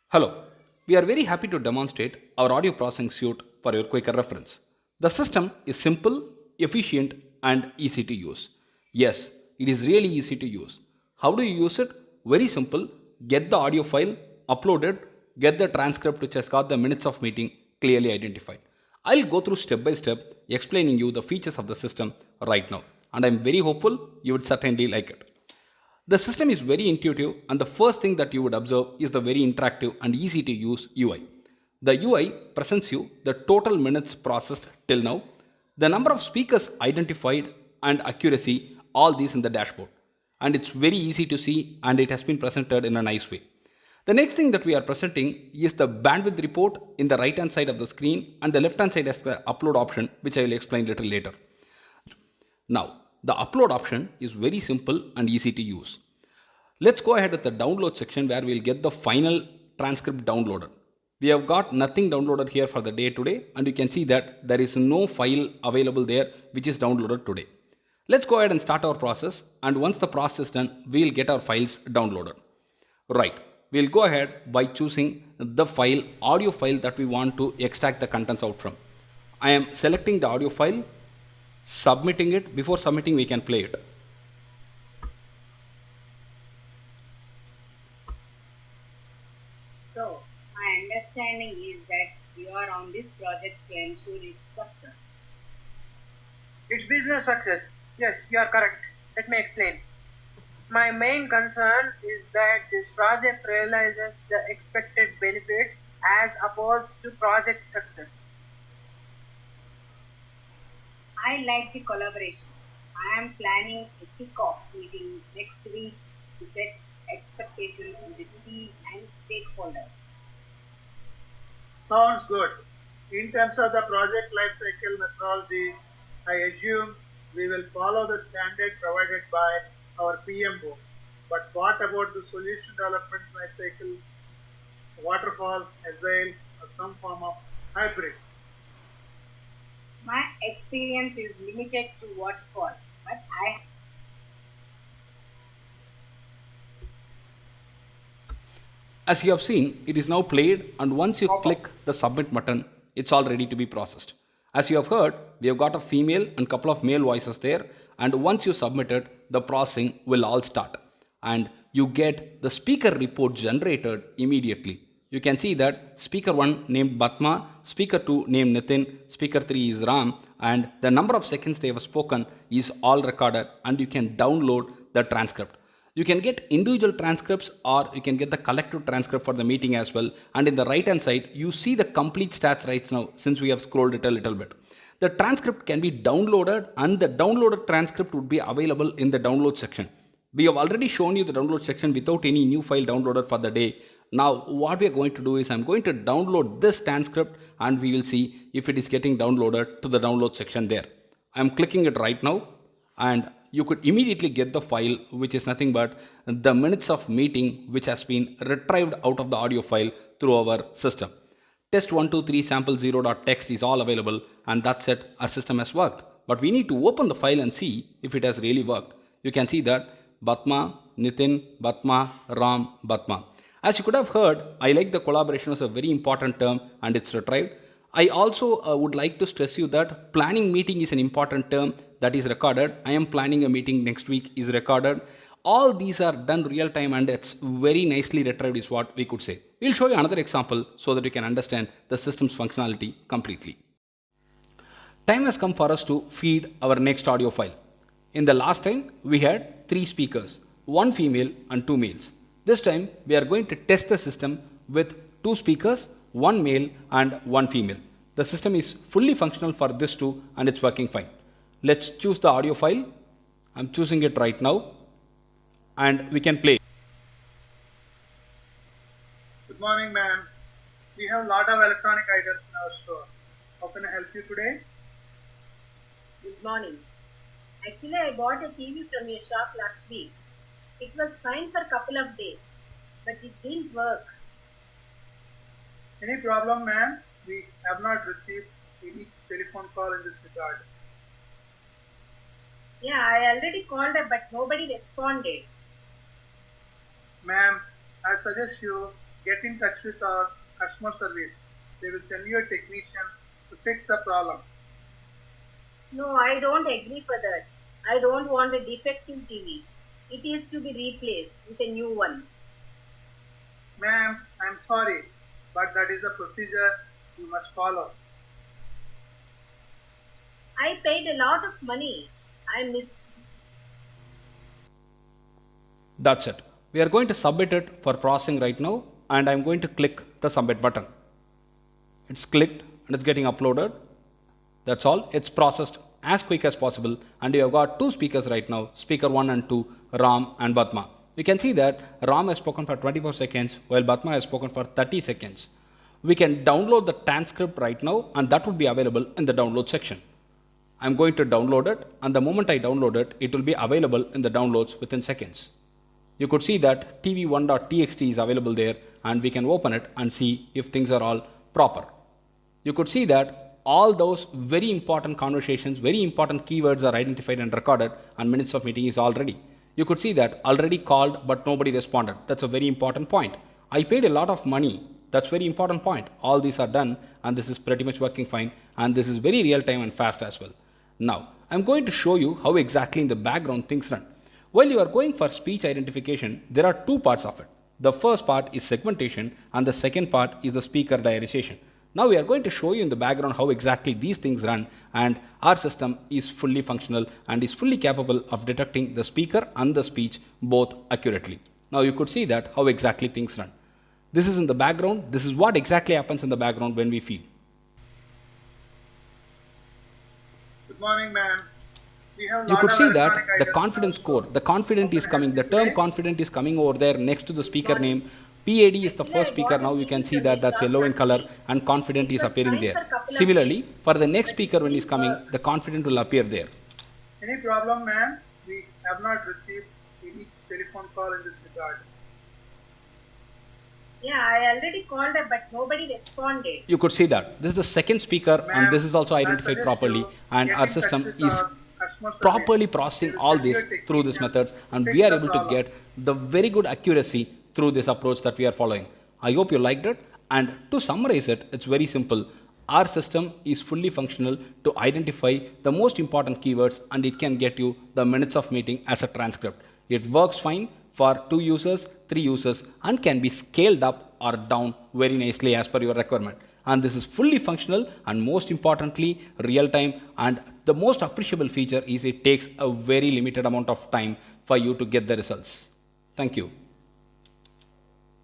Hello, we are very happy to demonstrate our audio processing suite for your quicker reference. The system is simple, efficient, and easy to use. Yes, it is really easy to use. How do you use it? Very simple. Get the audio file, upload it, get the transcript which has got the minutes of meeting clearly identified. I'll go through step by step explaining you the features of the system right now, and I'm very hopeful you would certainly like it. The system is very intuitive, and the first thing that you would observe is the very interactive and easy to use UI. The UI presents you the total minutes processed till now, the number of speakers identified, and accuracy, all these in the dashboard. And it's very easy to see, and it has been presented in a nice way. The next thing that we are presenting is the bandwidth report in the right hand side of the screen, and the left hand side has the upload option, which I will explain little later. Now, the upload option is very simple and easy to use. Let's go ahead with the download section where we'll get the final transcript downloaded. We have got nothing downloaded here for the day today, and you can see that there is no file available there which is downloaded today. Let's go ahead and start our process, and once the process is done, we'll get our files downloaded. Right, we'll go ahead by choosing the file, audio file that we want to extract the contents out from. I am selecting the audio file, submitting it. Before submitting, we can play it. So, my understanding is that you are on this project to ensure its success. It's business success. Yes, you are correct. Let me explain. My main concern is that this project realizes the expected benefits as opposed to project success. I like the collaboration. I am planning a kick-off meeting next week to set expectations with the team and stakeholders. Sounds good. In terms of the project lifecycle methodology, I assume we will follow the standard provided by our PMO. But what about the solution development lifecycle, waterfall, agile, or some form of hybrid? My experience is limited to waterfall, but As you have seen, it is now played, and once you click the submit button, it's all ready to be processed. As you have heard, we have got a female and couple of male voices there, and once you submit it, the processing will all start. And you get the speaker report generated immediately. You can see that speaker 1 named Batma, speaker 2 named Nitin, speaker 3 is Ram, and the number of seconds they have spoken is all recorded, and you can download the transcript. You can get individual transcripts, or you can get the collective transcript for the meeting as well. And in the right hand side, you see the complete stats right now since we have scrolled it a little bit. The transcript can be downloaded, and the downloaded transcript would be available in the download section. We have already shown you the download section without any new file downloaded for the day. Now what we are going to do is I'm going to download this transcript, and we will see if it is getting downloaded to the download section there. I'm clicking it right now, and you could immediately get the file, which is nothing but the minutes of meeting which has been retrieved out of the audio file through our system. Test123 sample0.txt is all available, and that's it. Our system has worked. But we need to open the file and see if it has really worked. You can see that Batma, Nitin, Batma, Ram, Batma. As you could have heard, I like the collaboration as a very important term, and it's retrieved. I also would like to stress you that planning meeting is an important term that is recorded. I am planning a meeting next week is recorded. All these are done real time, and it's very nicely retrieved is what we could say. We'll show you another example so that you can understand the system's functionality completely. Time has come for us to feed our next audio file. In the last time, we had 3 speakers, 1 female and 2 males. This time, we are going to test the system with 2 speakers, 1 male and 1 female. The system is fully functional for this too, and it's working fine. Let's choose the audio file. I'm choosing it right now, and we can play. Good morning, ma'am. We have a lot of electronic items in our store. How can I help you today? Good morning. Actually, I bought a TV from your shop last week. It was fine for a couple of days, but it didn't work. Any problem, ma'am? We have not received any telephone call in this regard. Yeah, I already called her, but nobody responded. Ma'am, I suggest you get in touch with our customer service. They will send you a technician to fix the problem. No, I don't agree for that. I don't want a defective TV. It is to be replaced with a new one. Ma'am, I'm sorry, but that is a procedure you must follow. I paid a lot of money. I missed. That's it. We are going to submit it for processing right now, and I'm going to click the submit button. It's clicked and it's getting uploaded. That's all. It's processed as quick as possible, and we have got two speakers right now, speaker 1 and 2, Ram and Batma. We can see that Ram has spoken for 24 seconds while Batma has spoken for 30 seconds. We can download the transcript right now, and that would be available in the download section. I'm going to download it, and the moment I download it, it will be available in the downloads within seconds. You could see that tv1.txt is available there, and we can open it and see if things are all proper. You could see that all those very important conversations, very important keywords are identified and recorded, and minutes of meeting is all ready. You could see that already called but nobody responded. That's a very important point. I paid a lot of money. That's very important point. All these are done, and this is pretty much working fine, and this is very real time and fast as well. Now, I'm going to show you how exactly in the background things run. While you are going for speech identification, there are two parts of it. The first part is segmentation, and the second part is the speaker diarization. Now we are going to show you in the background how exactly these things run, and our system is fully functional and is fully capable of detecting the speaker and the speech both accurately. Now you could see that how exactly things run. This is in the background. This is what exactly happens in the background when we feed. Good morning, ma'am. We have You lot could of see that electronic the items confidence also. score, the confident is coming, the term confident is coming over there next to the speaker name. PAD is the Actually, first I speaker. bought Now a you can TV see from that the that's shop yellow in last color, week. and confident It is was appearing fine there. for a couple of Similarly, days, for the next but speaker it when he's didn't coming, work. the confident will appear there. Any problem, ma'am? We have not received any telephone call in this regard. Yeah, I already called her, but nobody responded. You could see that this is the second speaker, and Ma'am, this is also I identified suggest properly, you and get our in touch system with is our customer service. properly They processing will all send you this a through these technician methods, to and fix we are the able to problem. get the very good accuracy through this approach that we are following. I hope you liked it, and to summarize it, it's very simple. Our system is fully functional to identify the most important keywords, and it can get you the minutes of meeting as a transcript. It works fine for 2 users, 3 users, and can be scaled up or down very nicely as per your requirement. And this is fully functional, and most importantly real time, and the most appreciable feature is it takes a very limited amount of time for you to get the results. Thank you.